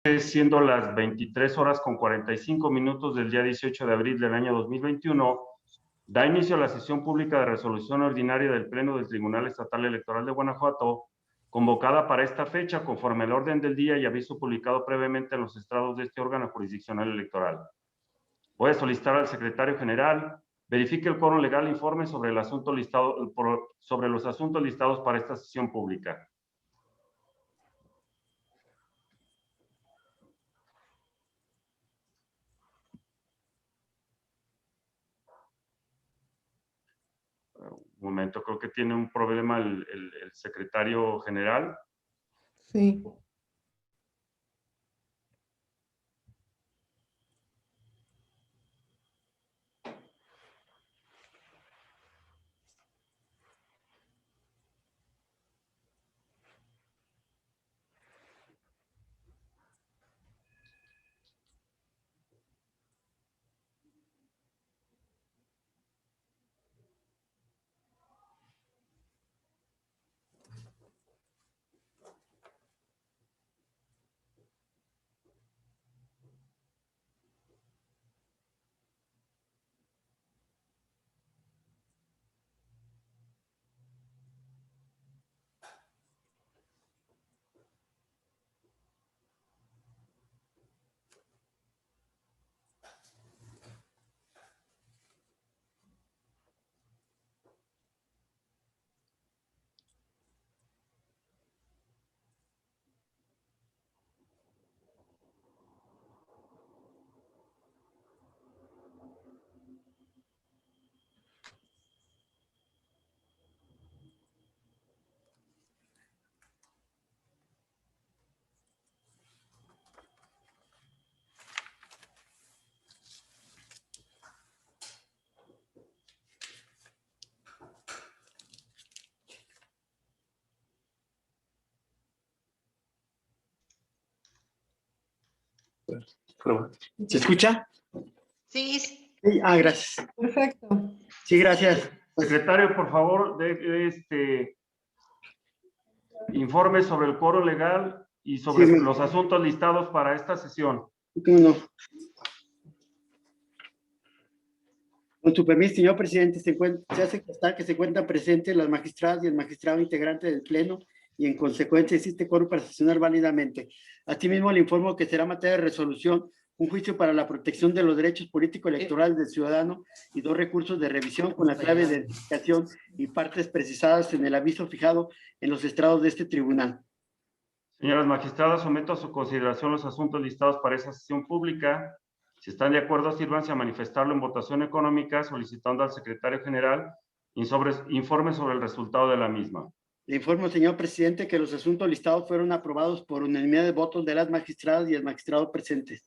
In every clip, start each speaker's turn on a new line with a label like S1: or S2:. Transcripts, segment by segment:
S1: Siendo las 23 horas con 45 minutos del día 18 de abril del año 2021, da inicio a la sesión pública de resolución ordinaria del Pleno del Tribunal Estatal Electoral de Guanajuato, convocada para esta fecha conforme al orden del día y aviso publicado previamente en los estrados de este órgano jurisdiccional electoral. Voy a solicitar al secretario general verifique el quórum legal e informe sobre los asuntos listados para esta sesión pública. Un momento, creo que tiene un problema el secretario general.
S2: Sí.
S3: ¿Se escucha?
S4: Sí.
S3: Sí. Gracias.
S2: Perfecto.
S3: Sí, gracias.
S1: Secretario, por favor, informe sobre el quórum legal y sobre los asuntos listados para esta sesión.
S3: ¿Cómo no? Con su permiso, señor presidente, se hace constar que se encuentran presentes las magistradas y el magistrado integrante del Pleno y en consecuencia existe quórum para sesionar válidamente. Asimismo, le informo que será materia de resolución un juicio para la protección de los derechos políticos electorales del ciudadano y 2 recursos de revisión con la clave de identificación y partes precisadas en el aviso fijado en los estrados de este tribunal.
S1: Señoras magistradas, someto a su consideración los asuntos listados para esa sesión pública. Si están de acuerdo, sírvanse a manifestarlo en votación económica, solicitando al secretario general informe sobre el resultado de la misma.
S3: Le informo, señor presidente, que los asuntos listados fueron aprobados por unanimidad de votos de las magistradas y el magistrado presentes.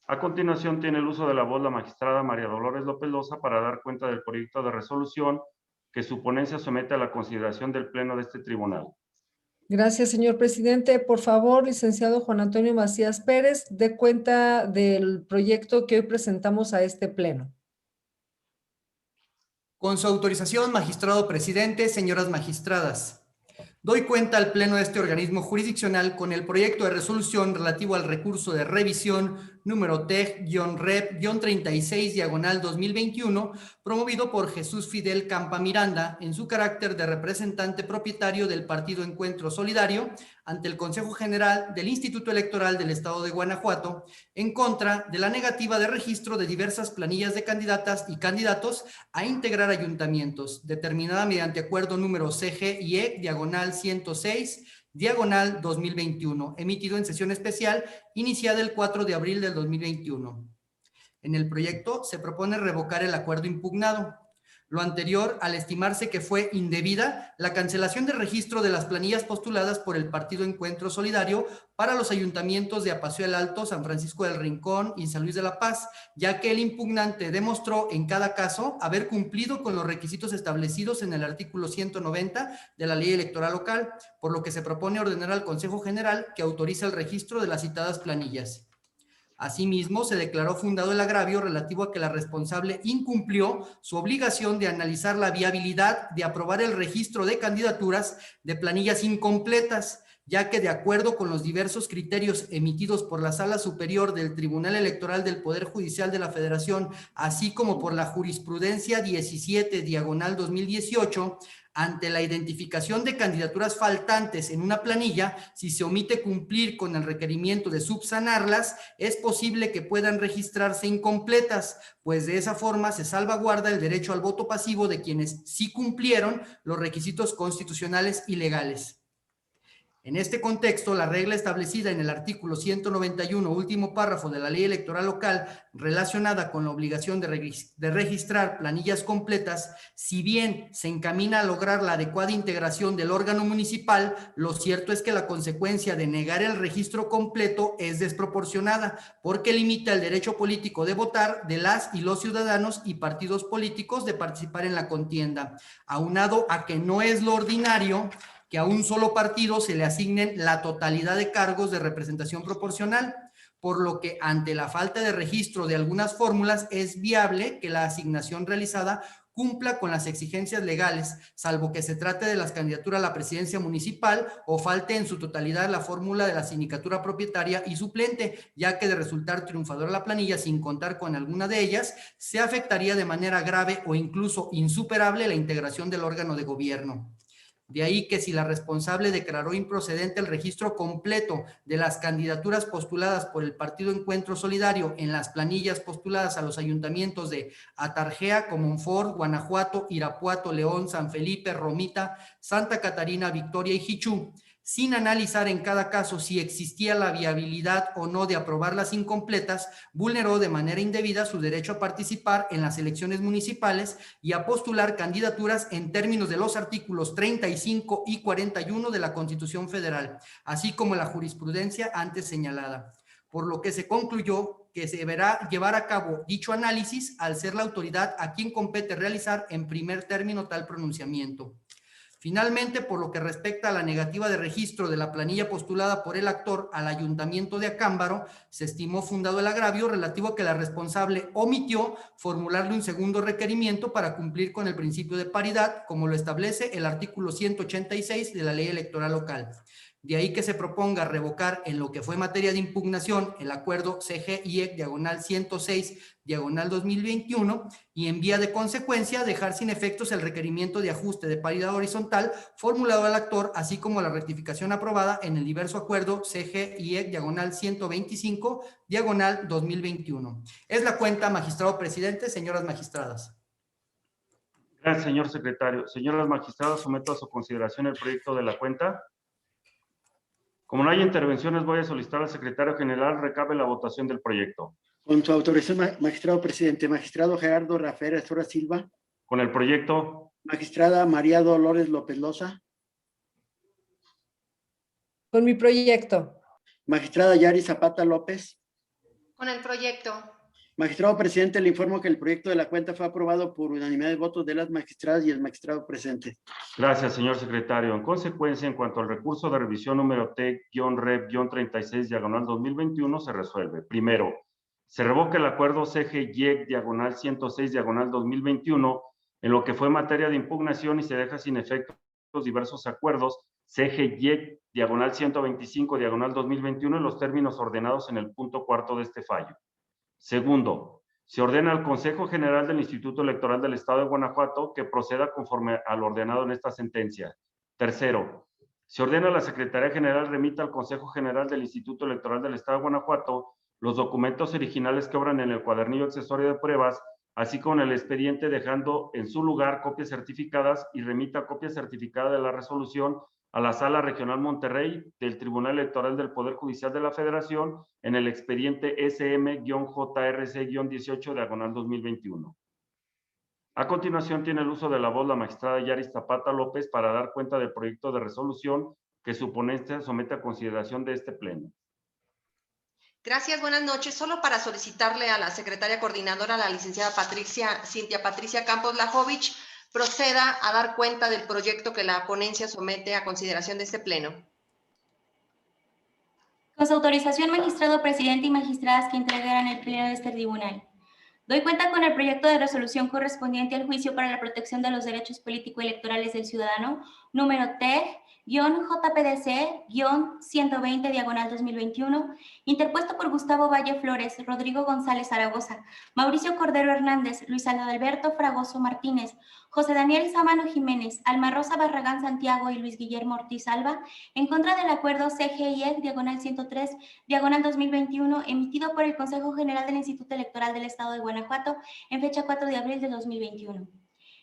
S1: A continuación, tiene el uso de la voz la magistrada María Dolores López Loza para dar cuenta del proyecto de resolución que su ponencia somete a la consideración del Pleno de este tribunal.
S2: Gracias, señor presidente. Por favor, licenciado Juan Antonio Macías Pérez, dé cuenta del proyecto que hoy presentamos a este Pleno.
S5: Con su autorización, magistrado presidente, señoras magistradas. Doy cuenta al Pleno de este organismo jurisdiccional con el proyecto de resolución relativo al recurso de revisión número TEG-REP-36/2021, promovido por Jesús Fidel Campa Miranda en su carácter de representante propietario del Partido Encuentro Solidario ante el Consejo General del Instituto Electoral del Estado de Guanajuato en contra de la negativa de registro de diversas planillas de candidatas y candidatos a integrar ayuntamientos, determinada mediante acuerdo número CGIE/106/2021, emitido en sesión especial iniciada el 4 de abril del 2021. En el proyecto se propone revocar el acuerdo impugnado. Lo anterior al estimarse que fue indebida la cancelación de registro de las planillas postuladas por el Partido Encuentro Solidario para los ayuntamientos de Apaseo el Alto, San Francisco del Rincón y San Luis de la Paz, ya que el impugnante demostró en cada caso haber cumplido con los requisitos establecidos en el artículo 190 de la Ley Electoral Local, por lo que se propone ordenar al Consejo General que autorice el registro de las citadas planillas. Asimismo, se declaró fundado el agravio relativo a que la responsable incumplió su obligación de analizar la viabilidad de aprobar el registro de candidaturas de planillas incompletas, ya que de acuerdo con los diversos criterios emitidos por la Sala Superior del Tribunal Electoral del Poder Judicial de la Federación, así como por la jurisprudencia 17/2018, ante la identificación de candidaturas faltantes en una planilla, si se omite cumplir con el requerimiento de subsanarlas, es posible que puedan registrarse incompletas, pues de esa forma se salvaguarda el derecho al voto pasivo de quienes sí cumplieron los requisitos constitucionales y legales. En este contexto, la regla establecida en el artículo 191, último párrafo de la Ley Electoral Local, relacionada con la obligación de registrar planillas completas, si bien se encamina a lograr la adecuada integración del órgano municipal, lo cierto es que la consecuencia de negar el registro completo es desproporcionada, porque limita el derecho político de votar de las y los ciudadanos y partidos políticos de participar en la contienda, aunado a que no es lo ordinario que a un solo partido se le asignen la totalidad de cargos de representación proporcional, por lo que ante la falta de registro de algunas fórmulas es viable que la asignación realizada cumpla con las exigencias legales, salvo que se trate de las candidaturas a la presidencia municipal o falte en su totalidad la fórmula de la sindicatura propietaria y suplente, ya que de resultar triunfadora la planilla sin contar con alguna de ellas, se afectaría de manera grave o incluso insuperable la integración del órgano de gobierno. De ahí que si la responsable declaró improcedente el registro completo de las candidaturas postuladas por el Partido Encuentro Solidario en las planillas postuladas a los ayuntamientos de Atarjea, Comonfort, Guanajuato, Irapuato, León, San Felipe, Romita, Santa Catarina, Victoria y Jichú, sin analizar en cada caso si existía la viabilidad o no de aprobarlas incompletas, vulneró de manera indebida su derecho a participar en las elecciones municipales y a postular candidaturas en términos de los artículos 35 y 41 de la Constitución Federal, así como la jurisprudencia antes señalada, por lo que se concluyó que se deberá llevar a cabo dicho análisis al ser la autoridad a quien compete realizar en primer término tal pronunciamiento. Finalmente, por lo que respecta a la negativa de registro de la planilla postulada por el actor al Ayuntamiento de Acámbaro, se estimó fundado el agravio relativo a que la responsable omitió formularle un segundo requerimiento para cumplir con el principio de paridad, como lo establece el artículo 186 de la Ley Electoral Local. De ahí que se proponga revocar en lo que fue materia de impugnación el acuerdo CG-IEC /106/2021 y en vía de consecuencia dejar sin efectos el requerimiento de ajuste de paridad horizontal formulado al actor, así como la rectificación aprobada en el diverso acuerdo CG-IEC /125/2021. Es la cuenta, magistrado presidente, señoras magistradas.
S1: Gracias, señor secretario. Señoras magistradas, someto a su consideración el proyecto de la cuenta. Como no hay intervenciones, voy a solicitar al secretario general recabe la votación del proyecto.
S3: Con su autorización, magistrado presidente, magistrado Gerardo Rafael Astora Silva.
S1: Con el proyecto.
S3: Magistrada María Dolores López Loza.
S2: Con mi proyecto.
S3: Magistrada Yari Zapata López.
S4: Con el proyecto.
S3: Magistrado presidente, le informo que el proyecto de la cuenta fue aprobado por unanimidad de votos de las magistradas y el magistrado presente.
S1: Gracias, señor secretario. En consecuencia, en cuanto al recurso de revisión número T-Rep-36/2021 se resuelve. Primero, se revoca el acuerdo CG-106/2021 en lo que fue materia de impugnación y se deja sin efecto los diversos acuerdos CG-125/2021 en los términos ordenados en el punto cuarto de este fallo. Segundo, se ordena al Consejo General del Instituto Electoral del Estado de Guanajuato que proceda conforme a lo ordenado en esta sentencia. Tercero, se ordena a la Secretaría General remita al Consejo General del Instituto Electoral del Estado de Guanajuato los documentos originales que obran en el cuadernillo accesorio de pruebas, así como el expediente, dejando en su lugar copias certificadas, y remita copia certificada de la resolución a la Sala Regional Monterrey del Tribunal Electoral del Poder Judicial de la Federación en el expediente SM-JRC-18/2021. A continuación tiene el uso de la voz la magistrada Yari Zapata López para dar cuenta del proyecto de resolución que su ponencia somete a consideración de este pleno.
S4: Gracias, buenas noches. Solo para solicitarle a la secretaria coordinadora, la licenciada Cintia Patricia Campos Lajovich, proceda a dar cuenta del proyecto que la ponencia somete a consideración de este pleno.
S6: Con su autorización, magistrado presidente y magistradas que integran el pleno de este tribunal. Doy cuenta con el proyecto de resolución correspondiente al juicio para la protección de los derechos político-electorales del ciudadano, número JPDC-120/2021, interpuesto por Gustavo Valle Flores, Rodrigo González Zaragoza, Mauricio Cordero Hernández, Luis Alberto Fragoso Martínez, José Daniel Sámano Jiménez, Alma Rosa Barragán Santiago y Luis Guillermo Ortiz Alba, en contra del acuerdo CGIEC-103/2021 emitido por el Consejo General del Instituto Electoral del Estado de Guanajuato en fecha 4 de abril de 2021.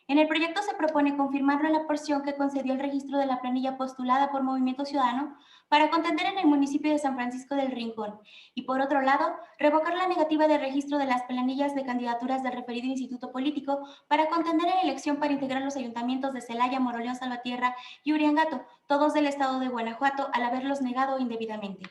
S6: En el proyecto se propone confirmarlo en la porción que concedió el registro de la planilla postulada por Movimiento Ciudadano para contender en el municipio de San Francisco del Rincón y, por otro lado, revocar la negativa de registro de las planillas de candidaturas del referido instituto político para contender en la elección para integrar los ayuntamientos de Celaya, Moroleón, Salvatierra y Uriangato, todos del estado de Guanajuato, al haberlos negado indebidamente.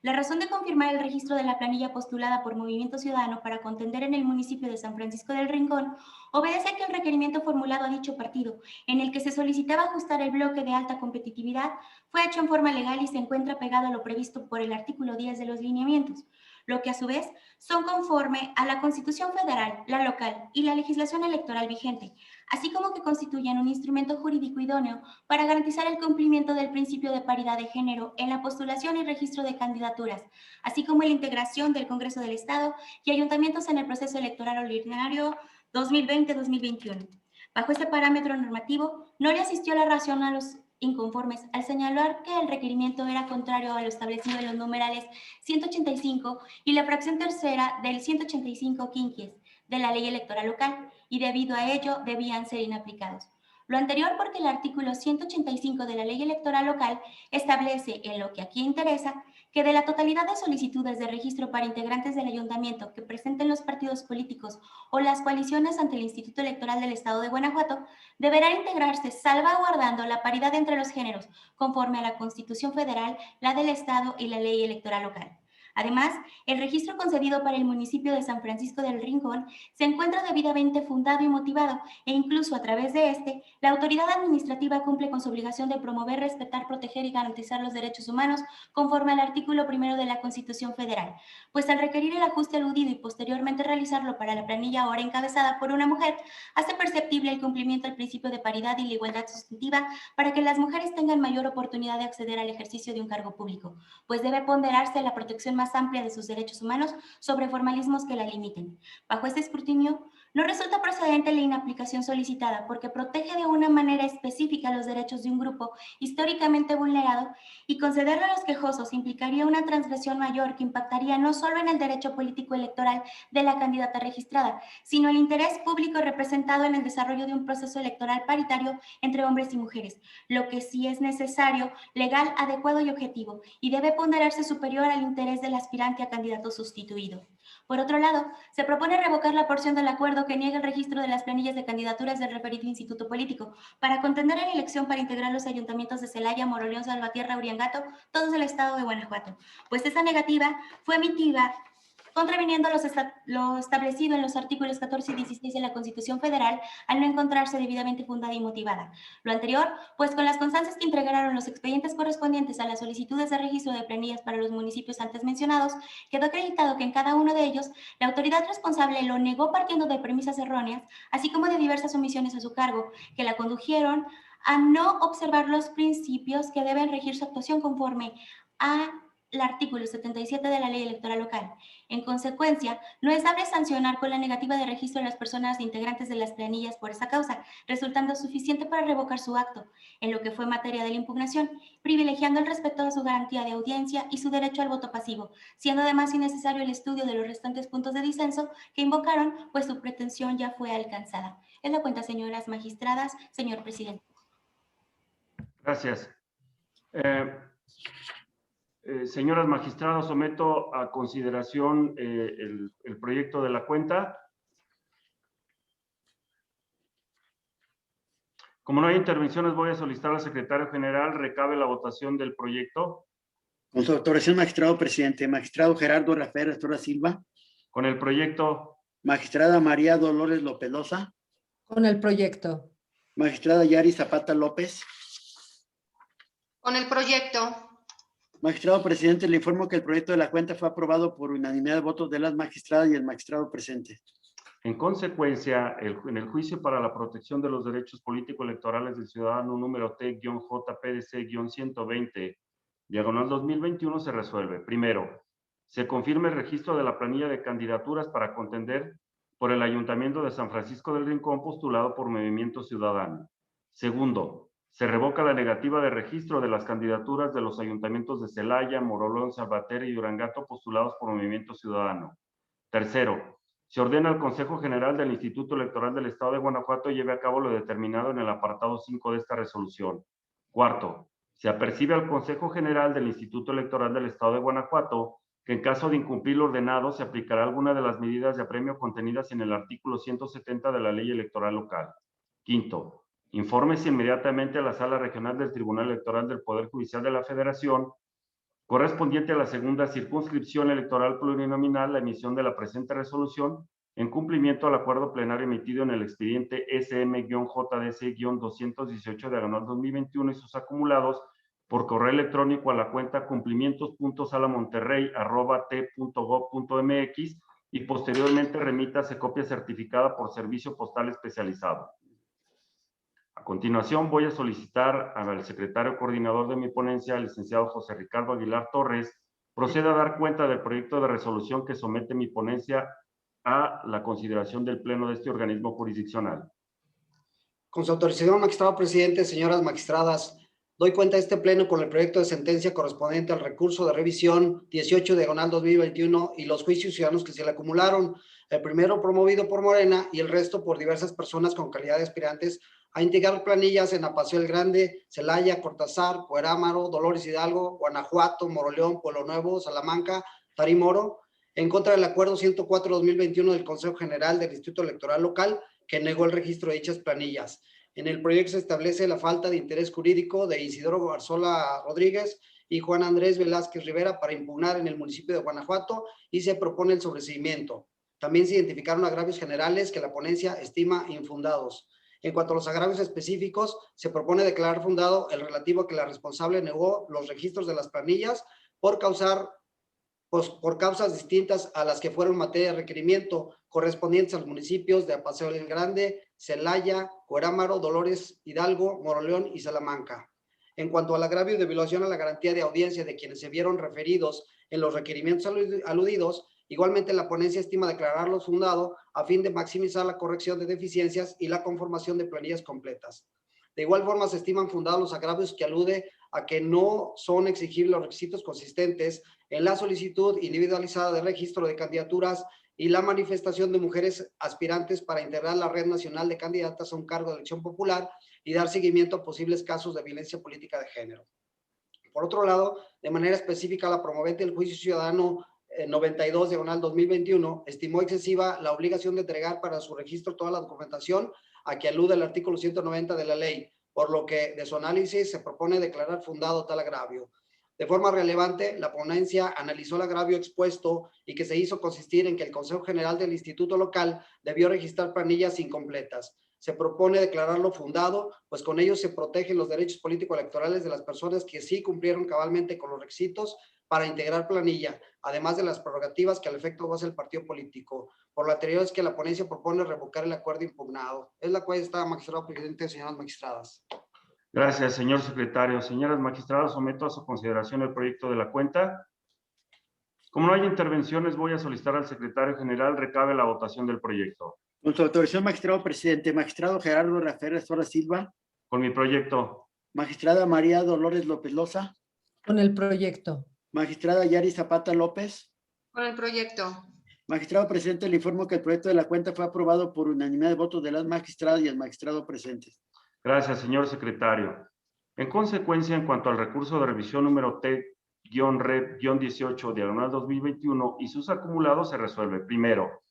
S6: La razón de confirmar el registro de la planilla postulada por Movimiento Ciudadano para contender en el municipio de San Francisco del Rincón obedece a que el requerimiento formulado a dicho partido, en el que se solicitaba ajustar el bloque de alta competitividad, fue hecho en forma legal y se encuentra pegado a lo previsto por el artículo 10 de los lineamientos, lo que a su vez son conforme a la Constitución Federal, la local y la legislación electoral vigente, así como que constituyen un instrumento jurídico idóneo para garantizar el cumplimiento del principio de paridad de género en la postulación y registro de candidaturas, así como la integración del Congreso del Estado y ayuntamientos en el proceso electoral ordinario 2020-2021. Bajo este parámetro normativo, no le asistió la razón a los inconformes al señalar que el requerimiento era contrario a lo establecido en los numerales 185 y la fracción tercera del 185 quinquies de la ley electoral local, y debido a ello debían ser inaplicados. Lo anterior porque el artículo 185 de la ley electoral local establece, en lo que aquí interesa, que de la totalidad de solicitudes de registro para integrantes del ayuntamiento que presenten los partidos políticos o las coaliciones ante el Instituto Electoral del Estado de Guanajuato, deberán integrarse salvaguardando la paridad entre los géneros, conforme a la Constitución Federal, la del Estado y la ley electoral local. Además, el registro concedido para el municipio de San Francisco del Rincón se encuentra debidamente fundado y motivado, e incluso a través de este, la autoridad administrativa cumple con su obligación de promover, respetar, proteger y garantizar los derechos humanos conforme al artículo 1 de la Constitución Federal, pues al requerir el ajuste aludido y posteriormente realizarlo para la planilla ahora encabezada por una mujer, hace perceptible el cumplimiento del principio de paridad y la igualdad sustantiva para que las mujeres tengan mayor oportunidad de acceder al ejercicio de un cargo público, pues debe ponderarse la protección más amplia de sus derechos humanos sobre formalismos que la limiten. Bajo este escrutinio, no resulta procedente la inaplicación solicitada porque protege de una manera específica los derechos de un grupo históricamente vulnerado, y concederlo a los quejosos implicaría una transgresión mayor que impactaría no solo en el derecho político electoral de la candidata registrada, sino el interés público representado en el desarrollo de un proceso electoral paritario entre hombres y mujeres, lo que sí es necesario, legal, adecuado y objetivo, y debe ponderarse superior al interés del aspirante a candidato sustituido. Por otro lado, se propone revocar la porción del acuerdo que niega el registro de las planillas de candidaturas del referido instituto político para contender en la elección para integrar los ayuntamientos de Celaya, Moroleón, Salvatierra, Uriangato, todos del estado de Guanajuato, pues esa negativa fue emitida contraviniendo lo establecido en los artículos 14 y 16 de la Constitución Federal al no encontrarse debidamente fundada y motivada. Lo anterior, pues con las constancias que integraron los expedientes correspondientes a las solicitudes de registro de planillas para los municipios antes mencionados, quedó acreditado que en cada uno de ellos la autoridad responsable lo negó partiendo de premisas erróneas, así como de diversas omisiones a su cargo, que la condujeron a no observar los principios que deben regir su actuación conforme a el artículo 77 de la ley electoral local. En consecuencia, no es dable sancionar con la negativa de registro a las personas integrantes de las planillas por esa causa, resultando suficiente para revocar su acto, en lo que fue materia de la impugnación, privilegiando el respeto a su garantía de audiencia y su derecho al voto pasivo, siendo además innecesario el estudio de los restantes puntos de disenso que invocaron, pues su pretensión ya fue alcanzada. Es la cuenta, señoras magistradas, señor presidente.
S1: Gracias. Señoras magistradas, someto a consideración el proyecto de la cuenta. Como no hay intervenciones, voy a solicitar al secretario general recabe la votación del proyecto.
S3: Con su autorización, magistrado presidente. Magistrado Gerardo Rafael Astorga Silva.
S1: Con el proyecto.
S3: Magistrada María Dolores Lopelosa.
S2: Con el proyecto.
S3: Magistrada Yari Zapata López.
S4: Con el proyecto.
S3: Magistrado presidente, le informo que el proyecto de la cuenta fue aprobado por unanimidad de votos de las magistradas y el magistrado presente.
S1: En consecuencia, en el juicio para la protección de los derechos político-electorales del ciudadano número T-JPDC-120, diagonal 2021, se resuelve. Primero, se confirma el registro de la planilla de candidaturas para contender por el Ayuntamiento de San Francisco del Rincón postulado por Movimiento Ciudadano. Segundo, se revoca la negativa de registro de las candidaturas de los ayuntamientos de Celaya, Morolón, Salvatierra y Durangato postulados por Movimiento Ciudadano. Tercero, se ordena al Consejo General del Instituto Electoral del Estado de Guanajuato lleve a cabo lo determinado en el apartado 5 de esta resolución. Cuarto, se apercibe al Consejo General del Instituto Electoral del Estado de Guanajuato que en caso de incumplir lo ordenado se aplicará alguna de las medidas de apremio contenidas en el artículo 170 de la Ley Electoral Local. Quinto, infórmese inmediatamente a la Sala Regional del Tribunal Electoral del Poder Judicial de la Federación correspondiente a la segunda circunscripción electoral plurinominal la emisión de la presente resolución en cumplimiento al acuerdo plenario emitido en el expediente SM-JDC-218/2021 y sus acumulados por correo electrónico a la cuenta cumplimientos.salamonterrey@t.gov.mx y posteriormente remítase copia certificada por servicio postal especializado. A continuación, voy a solicitar al secretario coordinador de mi ponencia, el licenciado José Ricardo Aguilar Torres, proceda a dar cuenta del proyecto de resolución que somete mi ponencia a la consideración del Pleno de este organismo jurisdiccional.
S7: Con su autorización, magistrado presidente, señoras magistradas, doy cuenta de este Pleno con el proyecto de sentencia correspondiente al recurso de revisión 18/2021 y los juicios ciudadanos que se le acumularon, el primero promovido por Morena y el resto por diversas personas con calidad de aspirantes a integrar planillas en Apaseo el Grande, Celaya, Cortázar, Cuerámaro, Dolores Hidalgo, Guanajuato, Moroleón, Pueblo Nuevo, Salamanca, Tarimoro, en contra del Acuerdo 104/2021 del Consejo General del Instituto Electoral Local, que negó el registro de dichas planillas. En el proyecto se establece la falta de interés jurídico de Isidoro Garzola Rodríguez y Juan Andrés Velázquez Rivera para impugnar en el municipio de Guanajuato y se propone el sobreseimiento. También se identificaron agravios generales que la ponencia estima infundados. En cuanto a los agravios específicos, se propone declarar fundado el relativo a que la responsable negó los registros de las planillas por causas distintas a las que fueron materia de requerimiento, correspondientes a los municipios de Apaseo el Grande, Celaya, Cuerámaro, Dolores Hidalgo, Moroleón y Salamanca. En cuanto al agravio de violación a la garantía de audiencia de quienes se vieron referidos en los requerimientos aludidos, igualmente la ponencia estima declararlo fundado a fin de maximizar la corrección de deficiencias y la conformación de planillas completas. De igual forma, se estiman fundados los agravios que alude a que no son exigibles los requisitos consistentes en la solicitud individualizada de registro de candidaturas y la manifestación de mujeres aspirantes para integrar la Red Nacional de Candidatas a un cargo de elección popular y dar seguimiento a posibles casos de violencia política de género. Por otro lado, de manera específica, la promovente del juicio ciudadano 92/2021 estimó excesiva la obligación de entregar para su registro toda la documentación a que alude el artículo 190 de la ley, por lo que de su análisis se propone declarar fundado tal agravio. De forma relevante, la ponencia analizó el agravio expuesto y que se hizo consistir en que el Consejo General del Instituto Local debió registrar planillas incompletas. Se propone declararlo fundado, pues con ello se protegen los derechos político-electorales de las personas que sí cumplieron cabalmente con los requisitos para integrar planilla, además de las prerrogativas que al efecto goza el partido político. Por lo anterior es que la ponencia propone revocar el acuerdo impugnado. Es la cual está, magistrado presidente, señoras magistradas.
S1: Gracias, señor secretario. Señoras magistradas, someto a su consideración el proyecto de la cuenta. Como no hay intervenciones, voy a solicitar al secretario general recabe la votación del proyecto.
S3: Con su autorización, magistrado presidente, magistrado Gerardo Rafael Astorga Silva.
S1: Con mi proyecto.
S3: Magistrada María Dolores López Loza.
S2: Con el proyecto.
S3: Magistrada Yari Zapata López.
S4: Con el proyecto.
S3: Magistrado presidente, le informo que el proyecto de la cuenta fue aprobado por unanimidad de votos de las magistradas y el magistrado presentes.
S1: Gracias, señor secretario. En consecuencia, en cuanto al recurso de revisión número T-Rep-18/2021 y sus acumulados, se resuelve. Primero,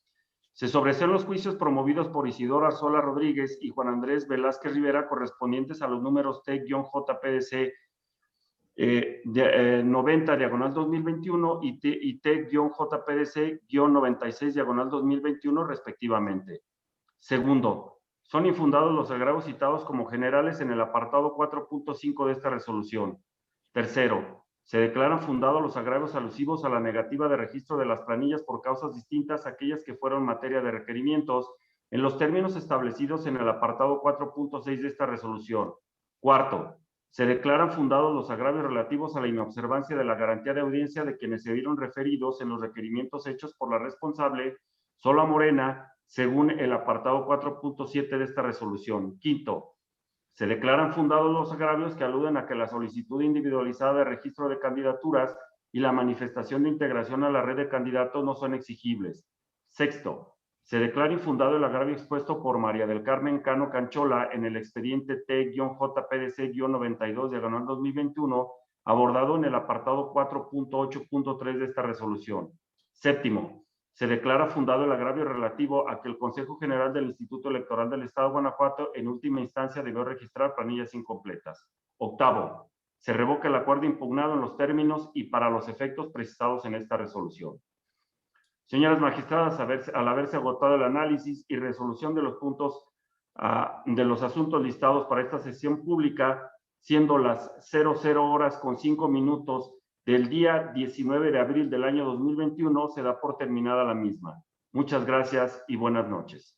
S1: se sobresean los juicios promovidos por Isidoro Arzola Rodríguez y Juan Andrés Velázquez Rivera correspondientes a los números T-JPDC 90/2021 y T-JPDC-96/2021 respectivamente. Segundo, son infundados los agravios citados como generales en el apartado 4.5 de esta resolución. Tercero, Se declaran fundados los agravios alusivos a la negativa de registro de las planillas por causas distintas a aquellas que fueron materia de requerimientos en los términos establecidos en el apartado 4.6 de esta resolución. Cuarto, se declaran fundados los agravios relativos a la inobservancia de la garantía de audiencia de quienes se vieron referidos en los requerimientos hechos por la responsable Sola Morena, según el apartado 4.7 de esta resolución. Quinto, se declaran fundados los agravios que aluden a que la solicitud individualizada de registro de candidaturas y la manifestación de integración a la red de candidatos no son exigibles. Sexto, se declara infundado el agravio expuesto por María del Carmen Cano Canchola en el expediente T-JPDC-92/2021, abordado en el apartado 4.8.3 de esta resolución. Séptimo, se declara fundado el agravio relativo a que el Consejo General del Instituto Electoral del Estado de Guanajuato en última instancia debió registrar planillas incompletas. Octavo, se revoca el acuerdo impugnado en los términos y para los efectos precisados en esta resolución. Señoras magistradas, al haberse agotado el análisis y resolución de los puntos de los asuntos listados para esta sesión pública, siendo las 00:05 del día 19 de abril del año 2021, se da por terminada la misma. Muchas gracias y buenas noches.